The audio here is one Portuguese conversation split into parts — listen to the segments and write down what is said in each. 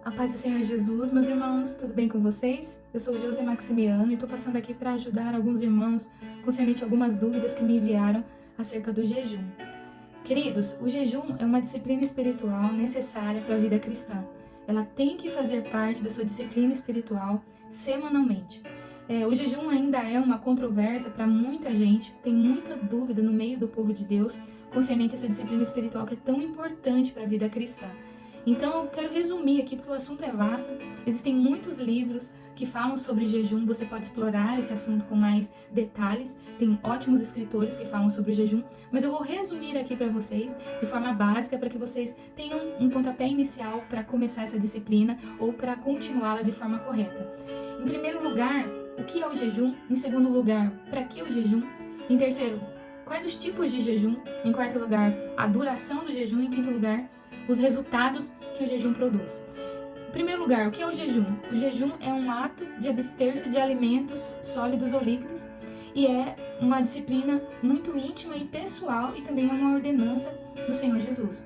A paz do Senhor Jesus, meus irmãos, tudo bem com vocês? Eu sou José Maximiano e estou passando aqui para ajudar alguns irmãos concernente algumas dúvidas que me enviaram acerca do jejum. Queridos, o jejum é uma disciplina espiritual necessária para a vida cristã. Ela tem que fazer parte da sua disciplina espiritual semanalmente. O jejum ainda é uma controvérsia para muita gente, tem muita dúvida no meio do povo de Deus concernente a essa disciplina espiritual que é tão importante para a vida cristã. Então, eu quero resumir aqui, porque o assunto é vasto. Existem muitos livros que falam sobre jejum, você pode explorar esse assunto com mais detalhes. Tem ótimos escritores que falam sobre o jejum, mas eu vou resumir aqui para vocês de forma básica, para que vocês tenham um pontapé inicial para começar essa disciplina ou para continuá-la de forma correta. Em primeiro lugar, o que é o jejum? Em segundo lugar, para que o jejum? Em terceiro, quais os tipos de jejum? Em quarto lugar, a duração do jejum. Em quinto lugar, os resultados que o jejum produz. Em primeiro lugar, o que é o jejum? O jejum é um ato de abster-se de alimentos sólidos ou líquidos e é uma disciplina muito íntima e pessoal e também é uma ordenança do Senhor Jesus.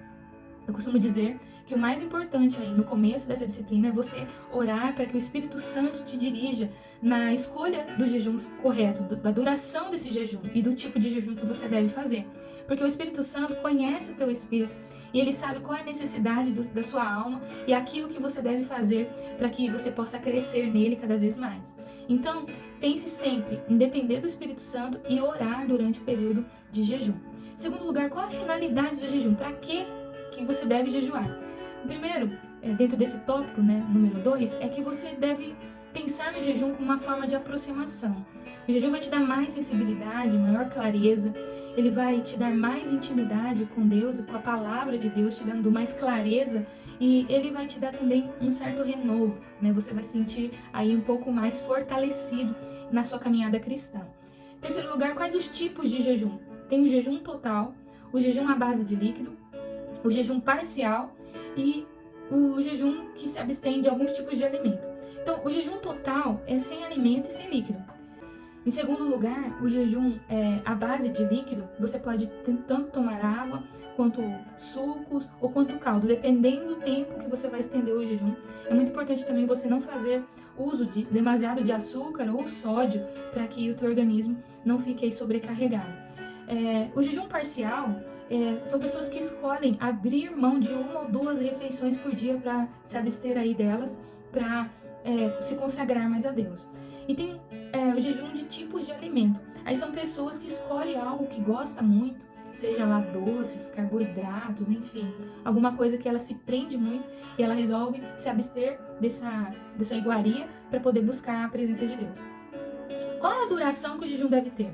Eu costumo dizer que o mais importante aí no começo dessa disciplina é você orar para que o Espírito Santo te dirija na escolha do jejum correto, da duração desse jejum e do tipo de jejum que você deve fazer. Porque o Espírito Santo conhece o teu espírito e ele sabe qual é a necessidade da sua alma e aquilo que você deve fazer para que você possa crescer nele cada vez mais. Então, pense sempre em depender do Espírito Santo e orar durante o período de jejum. Em segundo lugar, qual a finalidade do jejum? Para que você deve jejuar? Primeiro, dentro desse tópico, número 2, é que você deve pensar no jejum como uma forma de aproximação. O jejum vai te dar mais sensibilidade, maior clareza, ele vai te dar mais intimidade com Deus e com a palavra de Deus, te dando mais clareza, e ele vai te dar também um certo renovo, Você vai se sentir aí um pouco mais fortalecido na sua caminhada cristã. Em terceiro lugar, quais os tipos de jejum? Tem o jejum total, o jejum à base de líquido, o jejum parcial e o jejum que se abstém de alguns tipos de alimento. Então, o jejum total é sem alimento e sem líquido. Em segundo lugar, o jejum à base de líquido, você pode tanto tomar água, quanto sucos ou quanto caldo, dependendo do tempo que você vai estender o jejum. É muito importante também você não fazer uso de demasiado de açúcar ou sódio para que o teu organismo não fique aí sobrecarregado. O jejum parcial são pessoas que escolhem abrir mão de uma ou duas refeições por dia para se abster aí delas, para se consagrar mais a Deus. E tem o jejum de tipos de alimento. Aí são pessoas que escolhem algo que gosta muito, seja lá doces, carboidratos, enfim, alguma coisa que ela se prende muito e ela resolve se abster dessa iguaria para poder buscar a presença de Deus. Qual é a duração que o jejum deve ter?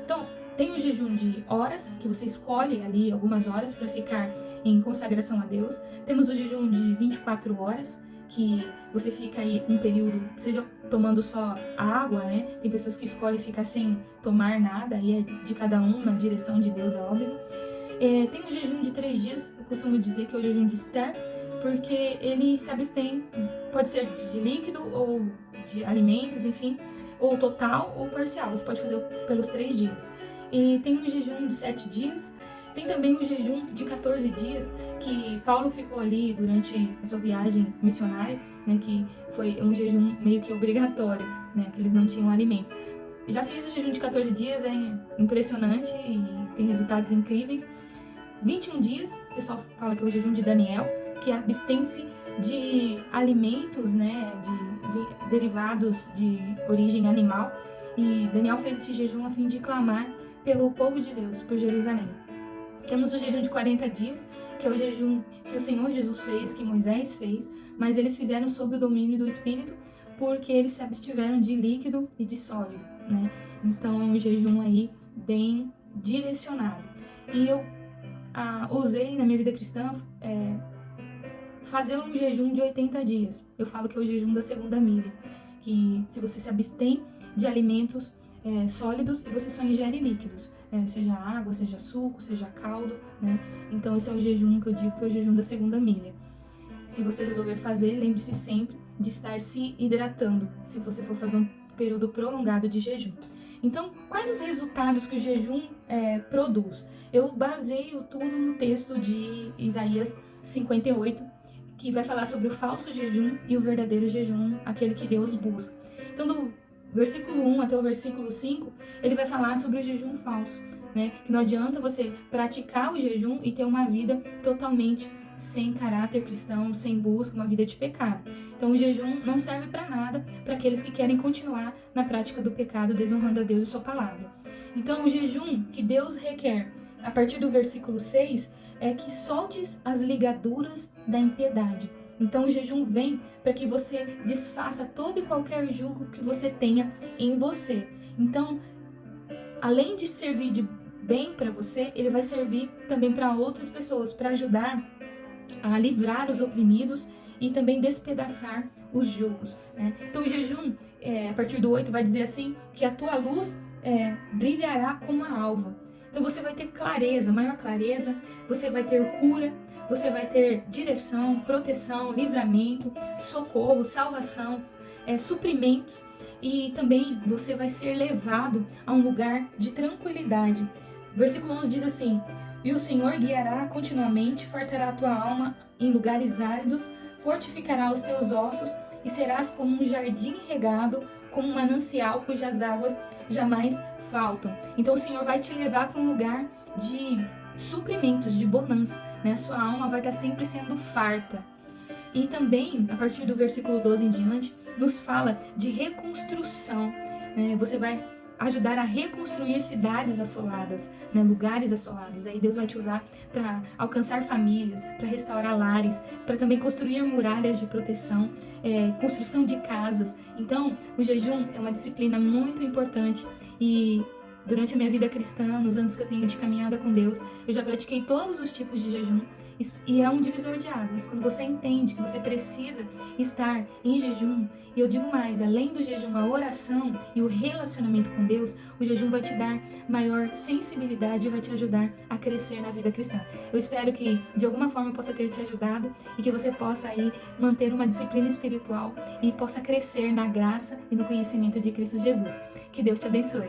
Então, tem o jejum de horas, que você escolhe ali algumas horas para ficar em consagração a Deus. Temos o jejum de 24 horas, que você fica aí um período, seja tomando só água, Tem pessoas que escolhem ficar sem tomar nada, aí é de cada um, na direção de Deus, é óbvio. Tem o jejum de 3 dias, eu costumo dizer que é o jejum de Esther, porque ele se abstém, pode ser de líquido ou de alimentos, enfim, ou total ou parcial, você pode fazer pelos 3 dias. E tem o jejum de 7 dias, tem também o jejum de 14 dias, que Paulo ficou ali durante a sua viagem missionária, que foi um jejum meio que obrigatório, que eles não tinham alimentos. Já fiz o jejum de 14 dias, é impressionante e tem resultados incríveis. 21 dias, o pessoal fala que é o jejum de Daniel, que abstém-se de alimentos, de derivados de origem animal. E Daniel fez esse jejum a fim de clamar pelo povo de Deus, por Jerusalém. Temos o jejum de 40 dias, que é o jejum que o Senhor Jesus fez, que Moisés fez, mas eles fizeram sob o domínio do Espírito, porque eles se abstiveram de líquido e de sólido, Então é um jejum aí bem direcionado. E eu usei na minha vida cristã fazer um jejum de 80 dias. Eu falo que é o jejum da segunda milha, que se você se abstém de alimentos sólidos e você só ingere líquidos, seja água, seja suco, seja caldo, Então esse é o jejum que eu digo que é o jejum da segunda milha. Se você resolver fazer, lembre-se sempre de estar se hidratando, se você for fazer um período prolongado de jejum. Então, quais os resultados que o jejum produz? Eu baseio tudo no texto de Isaías 58, que vai falar sobre o falso jejum e o verdadeiro jejum, aquele que Deus busca. Então, do versículo 1 até o versículo 5, ele vai falar sobre o jejum falso, né? Que não adianta você praticar o jejum e ter uma vida totalmente sem caráter cristão, sem busca, uma vida de pecado. Então, o jejum não serve para nada para aqueles que querem continuar na prática do pecado, desonrando a Deus e sua palavra. Então, o jejum que Deus requer, a partir do versículo 6, é que soltes as ligaduras da impiedade. Então, o jejum vem para que você desfaça todo e qualquer jugo que você tenha em você. Então, além de servir de bem para você, ele vai servir também para outras pessoas, para ajudar a livrar os oprimidos e também despedaçar os jugos, né? Então, o jejum, a partir do 8, vai dizer assim, que a tua luz brilhará como a alva. Então, você vai ter clareza, maior clareza, você vai ter cura, você vai ter direção, proteção, livramento, socorro, salvação, suprimentos, e também você vai ser levado a um lugar de tranquilidade. Versículo 11 diz assim: e o Senhor guiará continuamente, fartará a tua alma em lugares áridos, fortificará os teus ossos, e serás como um jardim regado, como um manancial cujas águas jamais faltam. Então o Senhor vai te levar para um lugar de suprimentos, de bonança, né? A sua alma vai estar sempre sendo farta. E também, a partir do versículo 12 em diante, nos fala de reconstrução, né? Você vai ajudar a reconstruir cidades assoladas, né? Lugares assolados. Aí Deus vai te usar para alcançar famílias, para restaurar lares, para também construir muralhas de proteção, construção de casas. Então, o jejum é uma disciplina muito importante e durante a minha vida cristã, nos anos que eu tenho de caminhada com Deus, eu já pratiquei todos os tipos de jejum. E é um divisor de águas, quando você entende que você precisa estar em jejum. E eu digo mais, além do jejum, a oração e o relacionamento com Deus, o jejum vai te dar maior sensibilidade e vai te ajudar a crescer na vida cristã. Eu espero que de alguma forma eu possa ter te ajudado e que você possa aí manter uma disciplina espiritual e possa crescer na graça e no conhecimento de Cristo Jesus. Que Deus te abençoe.